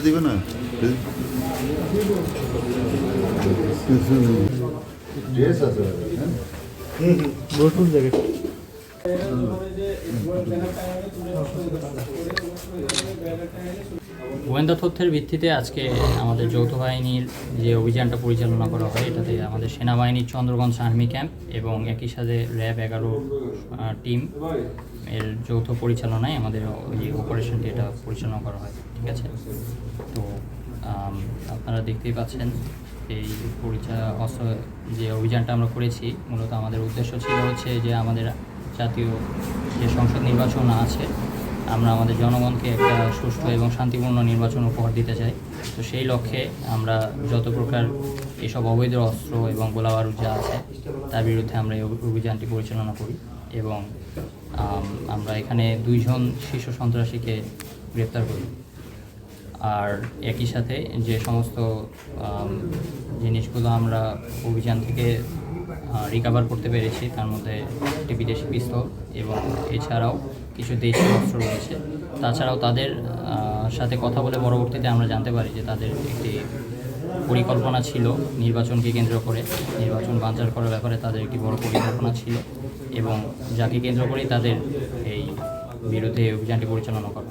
দিবে না ড্রেস আছে নতুন জ্যাকেট গোয়েন্দা তথ্যের ভিত্তিতে আজকে আমাদের যৌথ বাহিনীর যে অভিযানটা পরিচালনা করা হয়, এটাতে আমাদের সেনাবাহিনীর চন্দ্রগঞ্জ আর্মি ক্যাম্প এবং একই সাথে র্যাব 11 টিম এর যৌথ পরিচালনায় আমাদের এই অপারেশনটি এটা পরিচালনা করা হয়। ঠিক আছে, তো আপনারা দেখতেই পাচ্ছেন এই যে অভিযানটা আমরা করেছি, মূলত আমাদের উদ্দেশ্য ছিল হচ্ছে যে আমাদের জাতীয় যে সংসদ নির্বাচন আছে, আমরা আমাদের জনগণকে একটা সুষ্ঠু এবং শান্তিপূর্ণ নির্বাচন উপহার দিতে চাই। তো সেই লক্ষ্যে আমরা যত প্রকার এসব অবৈধ অস্ত্র এবং গোলাবারুদ যা আছে তার বিরুদ্ধে আমরা এই অভিযানটি পরিচালনা করি এবং আমরা এখানে 2 জন শীর্ষ সন্ত্রাসীকে গ্রেপ্তার করি। আর একই সাথে যে সমস্ত জিনিসগুলো আমরা অভিযান থেকে রিকভার করতে পেরেছি, তার মধ্যে একটি বিদেশি পিস্তল এবং এছাড়াও কিছু দেশীয় অস্ত্র রয়েছে। তাছাড়াও তাদের সাথে কথা বলে পরবর্তীতে আমরা জানতে পারি যে তাদের একটি পরিকল্পনা ছিল নির্বাচনকে কেন্দ্র করে, নির্বাচন বানচাল করার ব্যাপারে তাদের একটি বড় পরিকল্পনা ছিল এবং যাকে কেন্দ্র করেই তাদের এই বিরুদ্ধে অভিযানটি পরিচালনা করা।